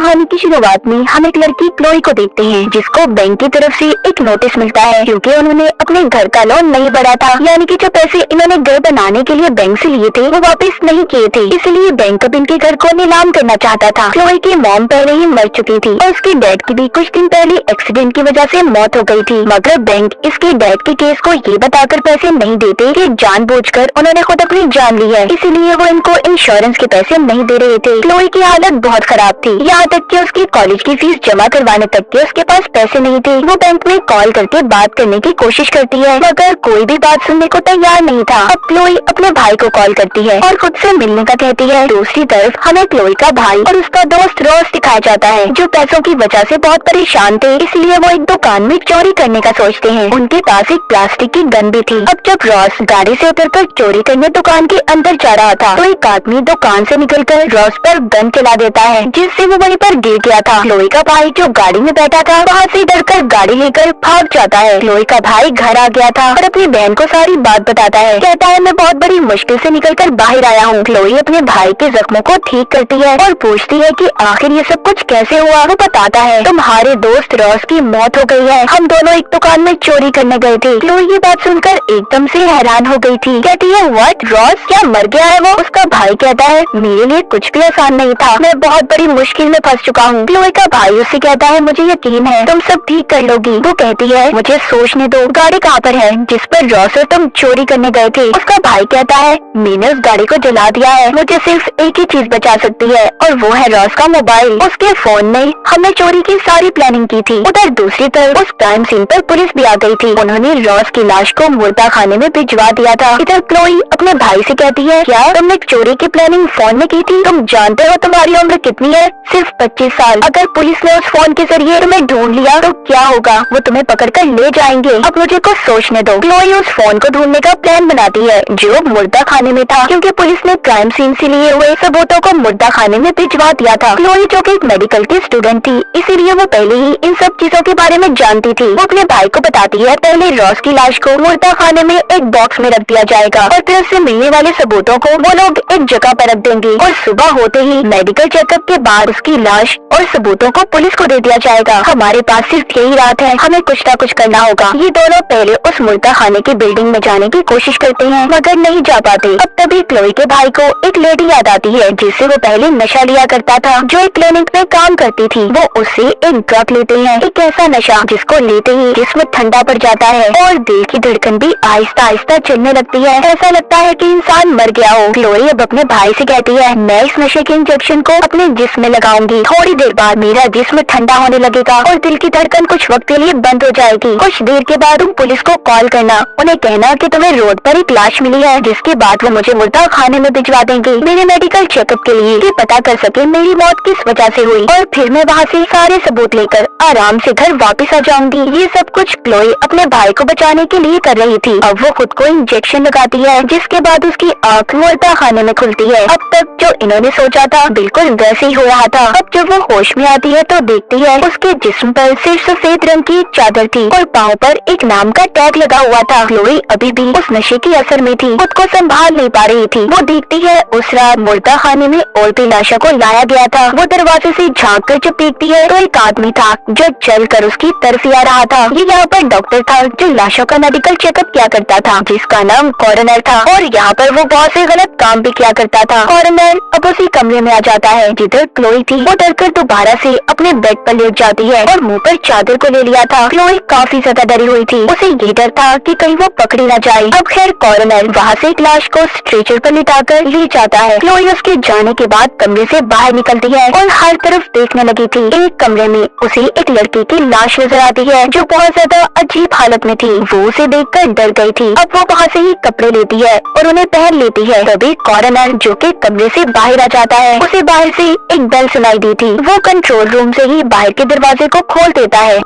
कहानी की शुरुआत में हम एक लड़की क्लोई को देखते हैं, जिसको बैंक की तरफ से एक नोटिस मिलता है क्योंकि उन्होंने अपने घर का लोन नहीं भरा था। यानी कि जो पैसे इन्होंने घर बनाने के लिए बैंक से लिए थे वो वापस नहीं किए थे, इसलिए बैंक अब इनके घर को नीलाम करना चाहता था। क्लोई की मॉम पहले ही मर चुकी थी और उसके डैड की भी कुछ दिन पहले एक्सीडेंट की वजह से मौत हो गई थी, मगर बैंक इसके डैड के केस को ये बताकर पैसे नहीं देते कि जानबूझकर उन्होंने खुद अपनी जान ली है, इसीलिए वो इनको इंश्योरेंस के पैसे नहीं दे रहे थे। क्लोई की हालत बहुत खराब थी, यहाँ तक कि उसकी कॉलेज की फीस जमा करवाने तक के उसके पास पैसे नहीं थे। वो बैंक में कॉल करके बात करने की कोशिश करती है, मगर कोई भी बात सुनने को तैयार नहीं था। अब क्लोई अपने भाई को कॉल करती है और खुद से मिलने का कहती है। दूसरी तरफ हमें क्लोई का भाई और उसका दोस्त रॉस दिखाया जाता है, जो पैसों की वजह से बहुत परेशान थे, इसलिए वो एक दुकान में चोरी करने का सोचते हैं। उनके पास एक प्लास्टिक की गन भी थी। अब जब रॉस गाड़ी से उतरकर चोरी करने दुकान के अंदर जा रहा था तो एक आदमी दुकान से निकलकर रॉस पर गन चला देता है, जिससे वो वहीं पर गिर गया था। क्लोई का भाई जो गाड़ी में बैठा था वहाँ से डरकर गाड़ी लेकर भाग जाता है। क्लोई का भाई घर आ गया था और अपनी बहन को सारी बात बताता है। कहता है मैं बहुत बड़ी मुश्किल से निकलकर बाहर आया हूँ। क्लोई अपने भाई के जख्मों को ठीक करती है और पूछती है कि आखिर ये सब कुछ कैसे हुआ। वो बताता है तुम्हारे दोस्त रॉस की मौत हो गई है, हम दोनों एक दुकान में चोरी करने गए थे। क्लोई ये बात सुनकर एकदम से हैरान हो गई थी। कहती है व्हाट, रॉस क्या मर गया है वो? उसका भाई कहता है मेरे लिए कुछ भी आसान नहीं था, मैं बहुत बड़ी मुश्किल में फंस चुका हूँ। क्लोई का भाई उससे कहता है मुझे यकीन है तुम सब ठीक कर लोगी। वो कहती है मुझे सोचने दो, गाड़ी कहाँ पर है जिस पर रॉस और तुम चोरी करने गए थे? उसका भाई कहता है मैंने उस गाड़ी को जला दिया है, मुझे सिर्फ एक ही चीज बचा सकती है और वो है रॉस का मोबाइल। उसके फोन में हमने चोरी की सारी प्लानिंग की थी। उधर दूसरी तरफ उस क्राइम सीन पर पुलिस भी आ गई थी, उन्होंने रॉस की लाश को मुर्दा खाने में भिजवा दिया था। इधर क्लोई अपने भाई से कहती है क्या तुमने चोरी की प्लानिंग फोन में की थी? तुम जानते हो तुम्हारी उम्र कितनी है? सिर्फ 25 साल। अगर पुलिस ने उस फोन के जरिए तुम्हें ढूंढ लिया तो क्या होगा? वो तुम्हें पकड़कर ले जाएंगे। अब मुझे कुछ सोचने दो। क्लोई उस फोन को ढूंढने का प्लान बनाती है जो मुर्दा खाने में था, क्योंकि पुलिस ने क्राइम सीन से लिए हुए सबूतों को मुर्दा खाने में भिजवा दिया था। क्लोई जो कि एक मेडिकल की स्टूडेंट थी, इसीलिए वो पहले ही इन सब चीजों के बारे में जानती थी। वो अपने भाई को बताती है पहले रॉस की लाश को मुर्दा खाने में एक बॉक्स में रख दिया जाएगा और फिर उससे मिलने वाले सबूतों को वो लोग एक जगह पर रख देंगे और सुबह होते ही मेडिकल चेकअप के बाद उसकी लाश और सबूतों को पुलिस को दे दिया जाएगा। हमारे पास सिर्फ यही रात है, हमें कुछ न कुछ करना होगा। ये दोनों पहले उस मुर्दा खाने की बिल्डिंग में जाने की कोशिश करते हैं मगर नहीं जा पाते। अब तभी क्लोई के भाई को एक लेडी याद आती है जिससे वो पहले नशा लिया करता था, जो एक क्लिनिक में काम करती थी। वो उससे एक ड्रग लेते हैं, एक ऐसा नशा जिसको लेते ही जिस्म ठंडा पड़ जाता है और दिल की धड़कन भी आहिस्ता आहिस्ता चलने लगती है। ऐसा लगता है कि इंसान मर गया हो। क्लोई अब अपने भाई से कहती है मैं इस नशे के इंजेक्शन को अपने जिस्म में लगाऊंगी, थोड़ी देर बाद मेरा जिस्म ठंडा होने लगेगा और दिल की धड़कन कुछ वक्त के लिए बंद हो जाएगी। कुछ देर के बाद तुम पुलिस को कॉल करना, उन्हें कहना कि तुम्हें रोड पर एक लाश मिली है, जिसके बाद वो मुझे मुर्दा खाने में भिजवा देंगे मेरे मेडिकल चेकअप के लिए, कि पता कर सके मेरी मौत किस वजह से हुई और फिर मैं वहाँ से सारे सबूत लेकर आराम से घर वापस आ जाऊंगी। ये सब कुछ क्लोई अपने भाई को बचाने के लिए कर रही थी। अब वो खुद को इंजेक्शन लगाती है, जिसके बाद उसकी आँख मुर्दा खाने में खुलती है। अब तक जो इन्होंने सोचा था बिल्कुल वैसे ही हो रहा था। अब जब वो होश में आती है तो देखती है उसके जिस्म पर सिर्फ सफेद रंग की चादर थी और पाँव पर एक नाम का टैग लगा हुआ था। क्लोई अभी भी उस नशे के असर में थी, खुद को संभाल नहीं पा रही थी। वो देखती है उस रात मुर्दा खाने में और भी लाशों को लाया गया था। वो दरवाजे से झाँक कर जब देखती है तो एक आदमी था जो चल कर उसकी तरफ आ रहा था। ये यहाँ पर डॉक्टर था जो लाशों का मेडिकल चेकअप किया करता था, जिसका नाम कॉरोनर था, और यहाँ पर वो बहुत से गलत काम भी किया करता था। कॉरोनर अब उसी कमरे में आ जाता है जिधर क्लोई थी। वो डरकर दोबारा से अपने बेड पर लेट जाती है और मुंह पर चादर को ले लिया था। क्लोई काफी ज्यादा डरी हुई थी, उसे ये डर था कि कहीं वो पकड़ी न जाए। अब खैर कॉरोनर वहाँ से एक लाश को स्ट्रेचर पर लिटाकर ले जाता है। क्लोई उसके जाने के बाद कमरे से बाहर निकलती है और हर तरफ देखने लगी थी। एक कमरे में उसे एक लड़की की लाश नजर आती है जो बहुत ज्यादा अजीब हालत में थी। वो उसे देखकर डर गई थी। अब वो वहाँ से ही कपड़े लेती है और उन्हें पहन लेती है। तभी कॉरोनर जो कि कमरे से बाहर आ जाता है, उसे बाहर से एक बेल सुनाई दी थी। वो कंट्रोल रूम से ही बाहर के दरवाजे को खोल देता है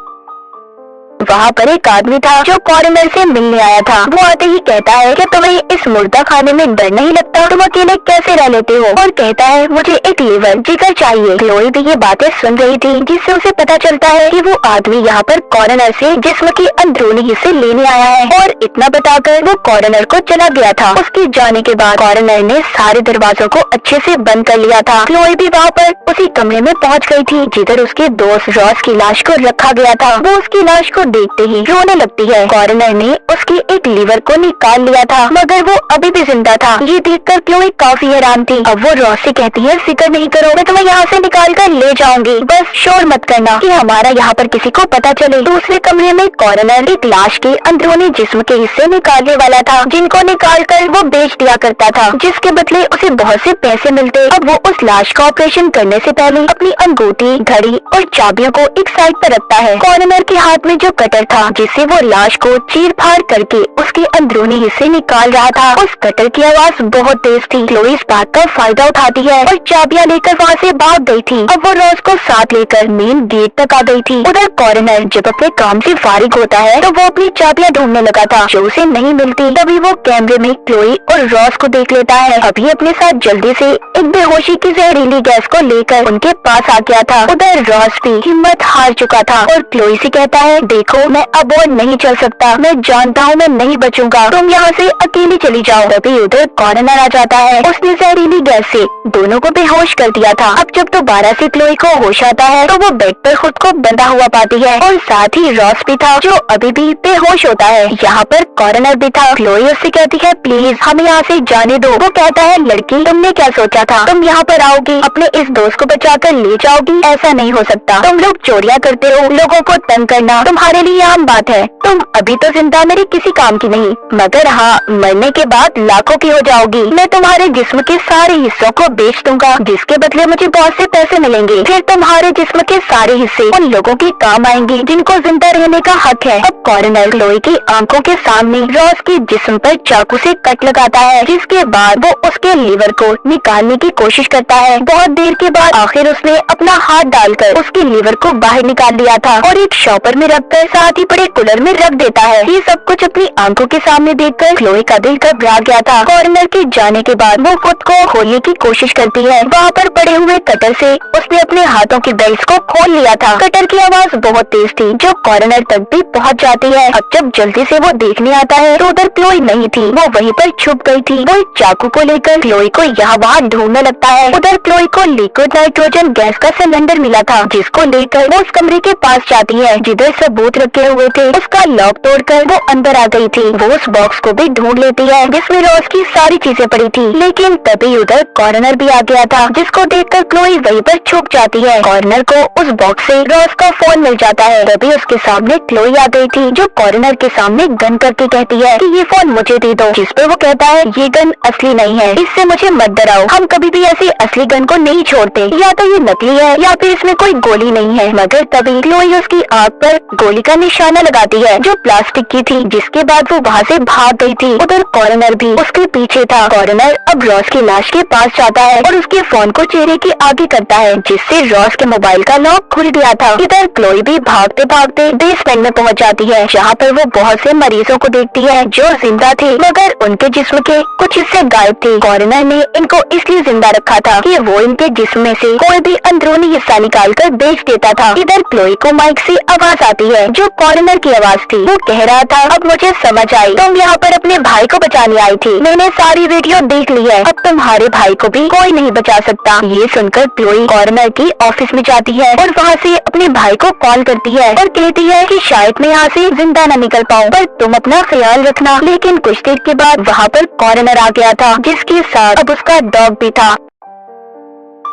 वहाँ पर एक आदमी था जो कॉर्नर से मिलने आया था। वो आते ही कहता है कि तुम्हें इस मुर्दा खाने में डर नहीं लगता, तुम अकेले कैसे रह लेते हो? और कहता है मुझे एक लीवर जिगर चाहिए। क्लोई भी ये बातें सुन रही थी, जिससे उसे पता चलता है कि वो आदमी यहाँ पर कॉर्नर से जिस्म के अंदरूनी हिस्से लेने आया है। और इतना बताकर वो कॉर्नर को चला गया था। उसके जाने के बाद कॉर्नर ने सारे दरवाजों को अच्छे से बंद कर लिया था। क्लोई भी वहाँ पर उसी कमरे में पहुँच गई थी जिधर उसके दोस्त रॉस की लाश को रखा गया था। वो उसकी लाश को देखते ही रोने लगती है। कॉर्नर ने उसके एक लीवर को निकाल लिया था, मगर वो अभी भी जिंदा था। ये देखकर क्लोई काफी हैरान थी। अब वो रॉस से कहती है फिक्र नहीं करो, मैं तुम्हें यहाँ से निकाल कर ले जाऊंगी, बस शोर मत करना कि हमारा यहाँ पर किसी को पता चले। दूसरे कमरे में कॉर्नर एक लाश के अंदरूनी जिस्म के हिस्से निकालने वाला था, जिनको निकाल कर वो बेच दिया करता था, जिसके बदले उसे बहुत से पैसे मिलते। अब वो उस लाश का ऑपरेशन करने से पहले अपनी अंगूठी, घड़ी और चाबियों को एक साइड पर रखता है। कॉर्नर के हाथ में जो कटर था जिससे वो लाश को चीर फाड़ करके उसके अंदरूनी हिस्से निकाल रहा था, उस कटर की आवाज बहुत तेज थी। क्लोई इस बात का फायदा उठाती है और चाबियां लेकर वहाँ से भाग गई थी। अब वो रॉस को साथ लेकर मेन गेट तक आ गई थी। उधर कॉर्नर जब अपने काम से फारिग होता है तो वो अपनी चाबियां ढूंढने लगा था जो उसे नहीं मिलती। तभी वो कैमरे में क्लोई और रॉस को देख लेता है। अभी अपने साथ जल्दी से एक बेहोशी की जहरीली गैस को लेकर उनके पास आ गया था। उधर रॉस भी हिम्मत हार चुका था और क्लोई से कहता है देखो मैं अब और नहीं चल सकता, मैं जानता हूँ मैं नहीं बचूंगा, तुम यहाँ से अकेली चली जाओ। तभी उधर कॉर्नर आ जाता है। उसने जहरीली गैस से दोनों को बेहोश कर दिया था। अब जब दोबारा से क्लोई को होश आता है तो वो बेड पर खुद को बंधा हुआ पाती है और साथ ही रॉस भी था जो अभी भी बेहोश होता है। यहाँ पर कॉर्नर भी था। क्लोई उससे कहती है प्लीज हमें यहाँ से जाने दो। वो कहता है लड़की तुमने क्या सोचा था, तुम यहाँ पर आओगी अपने इस दोस्त को बचाकर ले जाओगी? ऐसा नहीं हो सकता, तुम लोग चोरियां करते हो, लोगों को तंग करना तुम्हारे लिए आम बात है, तुम अभी तो जिंदा मेरे किसी काम की नहीं, मगर हाँ मरने के बाद लाखों की हो जाओगी। मैं तुम्हारे जिस्म के सारे हिस्सों को बेच दूंगा जिसके बदले मुझे बहुत से पैसे मिलेंगे, फिर तुम्हारे जिस्म के सारे हिस्से उन लोगों के काम आएंगे जिनको जिंदा रहने का हक है। अब कॉर्नर क्लोई की आंखों के सामने रॉस के जिस्म पर चाकू से कट लगाता है, जिसके बाद वो उसके लीवर को निकालने की कोशिश करता है। बहुत देर के बाद आखिर उसने अपना हाथ डालकर उसके लीवर को बाहर निकाल लिया था और एक शॉपर में रखकर साथ ही बड़े कूलर में रख देता है। ये सब कुछ अपनी आंखों के सामने देखकर क्लोई का दिल घबरा गया था। कॉर्नर के जाने के बाद वो खुद को खोलने की कोशिश करती है। वहाँ पर पड़े हुए कटर से उसने अपने हाथों के बेल्ट को खोल लिया था। कटर की आवाज बहुत तेज थी जो कॉर्नर तक भी पहुँच जाती है। अब जब जल्दी से वो देखने आता है तो उधर क्लोई नहीं थी, वो वहीं पर छुप गई थी। वो एक चाकू को लेकर क्लोई को यहाँ वहाँ ढूंढने लगता है। उधर क्लोई को लिक्विड नाइट्रोजन गैस का सिलेंडर मिला था जिसको लेकर वो उस कमरे के पास जाती है जिधर सबूत रखे हुए थे। उसका लॉक तोड़कर वो अंदर आ गई थी। वो उस बॉक्स को भी ढूंढ लेती है जिसमें रॉस की सारी चीजें पड़ी थी, लेकिन तभी उधर कॉर्नर भी आ गया था जिसको देखकर क्लोई वहीं पर छुप जाती है। कॉर्नर को उस बॉक्स से रॉस का फोन मिल जाता है। तभी उसके सामने क्लोई आ गई थी जो कॉर्नर के सामने गन करके कहती है कि ये फोन मुझे दे दो, जिस पे वो कहता है ये गन असली नहीं है, इससे मुझे मत डराओ, हम कभी भी ऐसी असली गन को नहीं छोड़ते, या तो ये नकली है या फिर इसमें कोई गोली नहीं है। मगर तभी क्लोई उसकी आंख पर गोली का निशाना लगाती है जो प्लास्टिक की थी, जिसके बाद वो वहाँ से भाग गई थी। उधर कॉर्नर भी उसके पीछे था। कॉर्नर अब रॉस की लाश के पास जाता है और उसके फोन को चेहरे के आगे करता है जिससे रॉस के मोबाइल का लॉक खुल गया था। इधर क्लोई भी भागते भागते बेसमेंट में पहुंच जाती है जहाँ पर वो बहुत से मरीजों को देखती है जो जिंदा थे मगर उनके जिस्म के कुछ हिस्से गायब थे। कॉर्नर ने इनको इसलिए जिंदा रखा था कि वो इनके जिस्म में से कोई भी अंदरूनी हिस्सा निकाल कर बेच देता था। इधर क्लोई को माइक से आवाज आती है जो कॉर्नर की आवाज थी। वो कह रहा था अब मुझे समझ आई, तुम यहाँ पर अपने भाई को बचाने आई थी, मैंने सारी वीडियो देख ली है, अब तुम्हारे भाई को भी कोई नहीं बचा सकता। ये सुनकर क्लोई कॉर्नर की ऑफिस में जाती है और वहाँ से अपने भाई को कॉल करती है और कहती है कि शायद मैं यहाँ से जिंदा न निकल पाऊँ, पर तुम अपना ख्याल रखना। लेकिन कुछ देर के बाद वहाँ पर कॉर्नर आ गया था जिसके साथ अब उसका डॉग भी था।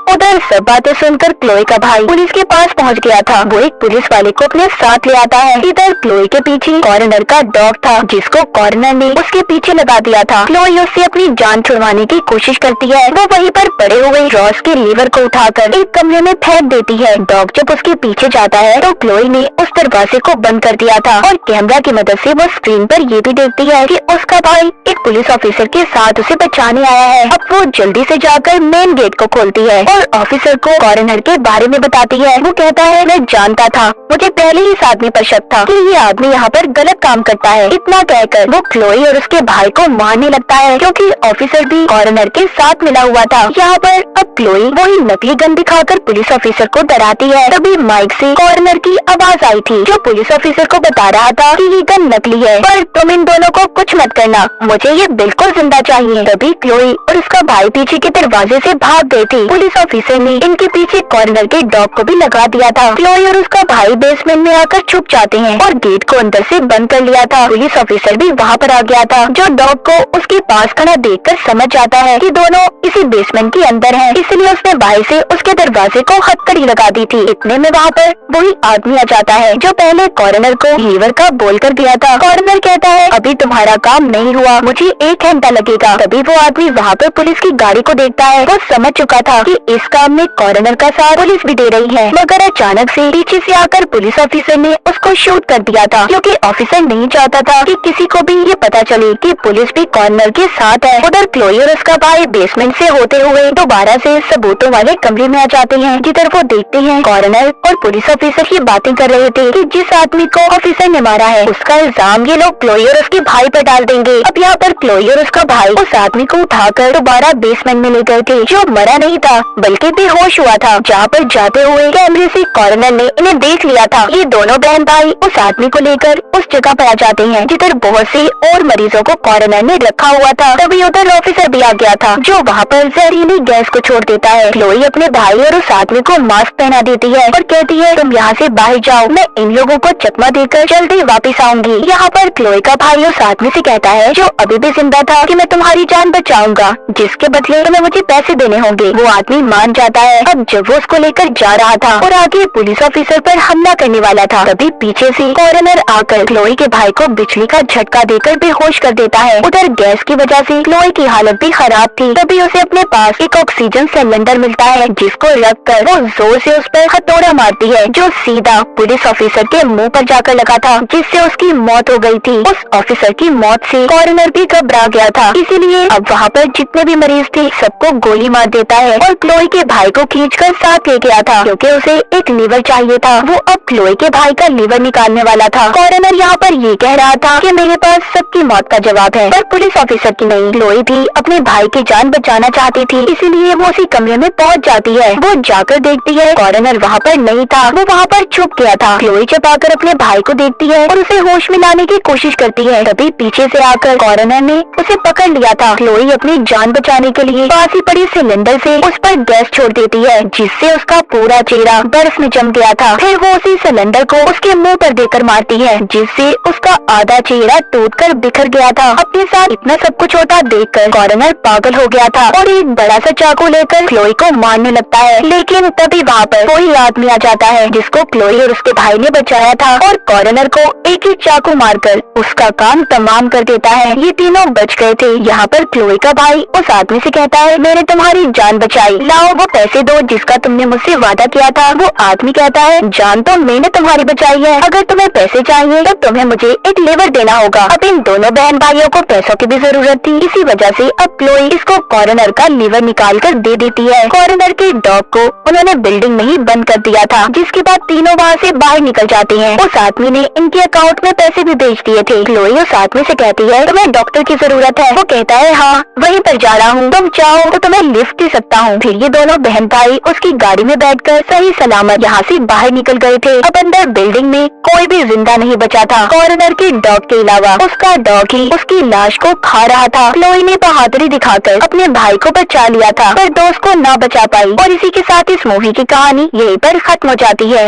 उधर सब बातें सुनकर क्लोई का भाई पुलिस के पास पहुंच गया था। वो एक पुलिस वाले को अपने साथ ले आता है। इधर क्लोई के पीछे कॉर्नर का डॉग था जिसको कॉर्नर ने उसके पीछे लगा दिया था। क्लोई उससे अपनी जान छुड़वाने की कोशिश करती है। वो वहीं पर पड़े हुए रॉस के लीवर को उठाकर एक कमरे में फेंक देती है। डॉग जब उसके पीछे जाता है तो क्लोई ने उस दरवाजे को बंद कर दिया था और कैमरा की मदद से वो स्क्रीन पर ये भी देखती है कि उसका भाई एक पुलिस ऑफिसर के साथ उसे बचाने आया है। अब वो जल्दी से जाकर मेन गेट को खोलती है और ऑफिसर को कॉरोनर के बारे में बताती है। वो कहता है, मैं जानता था, मुझे पहले ही इस आदमी पर शक था कि ये आदमी यहाँ पर गलत काम करता है। इतना कहकर वो क्लोई और उसके भाई को मारने लगता है, क्योंकि ऑफिसर भी कॉरोनर के साथ मिला हुआ था। यहाँ पर अब क्लोई वही नकली गन दिखाकर पुलिस ऑफिसर को डराती है। तभी माइक से कॉरोनर की आवाज आई थी, जो पुलिस ऑफिसर को बता रहा था कि ये गन नकली है, पर तुम इन दोनों को कुछ मत करना, मुझे ये बिल्कुल जिंदा चाहिए। तभी क्लोई और उसका भाई पीछे के दरवाजे से भाग गए थे। पुलिस ऑफिसर ने इनके पीछे कॉर्नर के डॉग को भी लगा दिया था। क्लोई और उसका भाई बेसमेंट में आकर छुप जाते हैं और गेट को अंदर से बंद कर लिया था। पुलिस ऑफिसर भी वहाँ पर आ गया था, जो डॉग को उसके पास खड़ा देखकर समझ जाता है कि दोनों इसी बेसमेंट के अंदर हैं। इसलिए उसने भाई से उसके दरवाजे को हथकड़ी लगा दी थी। इतने में वहाँ पर वही आदमी आ जाता है, जो पहले कॉर्नर को लीवर का बोल कर गया था। कॉर्नर कहता है, अभी तुम्हारा काम नहीं हुआ, मुझे 1 घंटा लगेगा। तभी वो आदमी वहाँ पर पुलिस की गाड़ी को देखता है। वो समझ चुका था कि इस काम में कॉर्नर का साथ पुलिस भी दे रही है, मगर अचानक से पीछे से आकर पुलिस ऑफिसर ने उसको शूट कर दिया था, क्योंकि ऑफिसर नहीं चाहता था कि किसी को भी ये पता चले कि पुलिस भी कॉर्नर के साथ है। उधर क्लोई और उसका भाई बेसमेंट से होते हुए दोबारा से सबूतों वाले कमरे में आ जाते हैं, जिधर वो देखते हैं कॉर्नर और पुलिस ऑफिसर की बातें कर रहे थे कि जिस आदमी को ऑफिसर ने मारा है उसका इल्जाम ये लोग क्लोई और उसके भाई पर डाल देंगे। अब यहाँ पर क्लोई और उसका भाई उस आदमी को उठाकर दोबारा बेसमेंट में ले गए थे, जो मरा नहीं था बल्कि बेहोश हुआ था। जहाँ पर जाते हुए कैमरे से कॉर्नर ने इन्हें देख लिया था। ये दोनों बहन भाई उस आदमी को लेकर उस जगह पर आ जाते हैं, जिधर बहुत से और मरीजों को कॉर्नर ने रखा हुआ था। तभी उधर ऑफिसर भी आ गया था, जो वहाँ पर जहरीली गैस को छोड़ देता है। क्लोई अपने भाई और उस आदमी को मास्क पहना देती है और कहती है, तुम यहाँ से बाहर जाओ, मैं इन लोगों को चकमा देकर जल्दी वापस आऊंगी। यहाँ पर क्लोई का भाई उस आदमी से कहता है, जो अभी भी जिंदा था, कि मैं तुम्हारी जान बचाऊंगा, जिसके बदले तुम्हें मुझे पैसे देने होंगे। वो आदमी मान जाता है। अब जब वो उसको लेकर जा रहा था और आगे पुलिस ऑफिसर पर हमला करने वाला था, तभी पीछे से कॉर्नर आकर क्लोई के भाई को बिजली का झटका देकर बेहोश कर देता है। उधर गैस की वजह से क्लोई की हालत भी खराब थी। तभी उसे अपने पास एक ऑक्सीजन सिलेंडर मिलता है, जिसको रखकर वो जोर से उस पर हथौड़ा मारती है, जो सीधा पुलिस ऑफिसर के मुंह पर जाकर लगा था, जिससे उसकी मौत हो गई थी। उस ऑफिसर की मौत से कॉर्नर भी घबरा गया था, इसीलिए अब वहाँ पर जितने भी मरीज थे सबको गोली मार देता है और क्लोई के भाई को खींचकर साथ ले गया था, क्योंकि उसे एक लीवर चाहिए था। वो अब क्लोई के भाई का लीवर निकालने वाला था। कॉर्नर यहाँ पर ये कह रहा था कि मेरे पास सबकी मौत का जवाब है, पर पुलिस ऑफिसर की नहीं। क्लोई भी अपने भाई की जान बचाना चाहती थी, इसीलिए वो उसी कमरे में पहुँच जाती है। वो जाकर देखती है कॉर्नर वहाँ पर नहीं था, वो वहाँ पर छुप गया था। क्लोई जब आकर अपने भाई को देखती है और उसे होश में लाने की कोशिश करती है, तभी पीछे से आकर कॉर्नर ने उसे पकड़ लिया था। क्लोई अपनी जान बचाने के लिए पास ही पड़ी सिलेंडर से उस पर गैस छोड़ देती है, जिससे उसका पूरा चेहरा बर्फ में जम गया था। फिर वो उसी सिलेंडर को उसके मुंह पर देकर मारती है, जिससे उसका आधा चेहरा टूटकर बिखर गया था। अपने साथ इतना सब कुछ होता देखकर कॉर्नर पागल हो गया था और एक बड़ा सा चाकू लेकर क्लोई को मारने लगता है। लेकिन तभी वहाँ पर कोई आदमी आ जाता है, जिसको क्लोई और उसके भाई ने बचाया था, और कॉर्नर को एक ही चाकू मारकर उसका काम तमाम कर देता है। ये तीनों बच गए थे। यहाँ पर क्लोई का भाई उस आदमी से कहता है, मैंने तुम्हारी जान बचाई, लाओ वो पैसे दो जिसका तुमने मुझसे वादा किया था। वो आदमी कहता है, जान तो मैंने तुम्हारी बचाई है, अगर तुम्हें पैसे चाहिए तो तुम्हें मुझे एक लीवर देना होगा। अब इन दोनों बहन भाइयों को पैसों की भी जरूरत थी, इसी वजह से अब क्लोई इसको कॉर्नर का लीवर निकाल कर दे देती है। कॉर्नर के डॉग को उन्होंने बिल्डिंग में ही बंद कर दिया था, जिसके बाद तीनों वहाँ से बाहर निकल जाते हैं। उस आदमी ने इनके अकाउंट में पैसे भी भेज दिए थे। क्लोई उस आदमी से कहती है, तुम्हें डॉक्टर की जरूरत है। वो कहता है, हाँ वहीं पर जा रहा हूँ, तुम चाहो तो तुम्हें लिफ्ट दे सकता हूँ। फिर ये दोनों बहन भाई उसकी गाड़ी में बैठकर सही सलामत यहाँ से बाहर निकल गए थे। अब अंदर बिल्डिंग में कोई भी जिंदा नहीं बचा था, कॉर्नर के डॉग के अलावा। उसका डॉग ही उसकी लाश को खा रहा था। क्लोई ने बहादुरी दिखाकर अपने भाई को बचा लिया था, पर दोस्त को ना बचा पाई। और इसी के साथ इस मूवी की कहानी यहीं पर खत्म हो जाती है।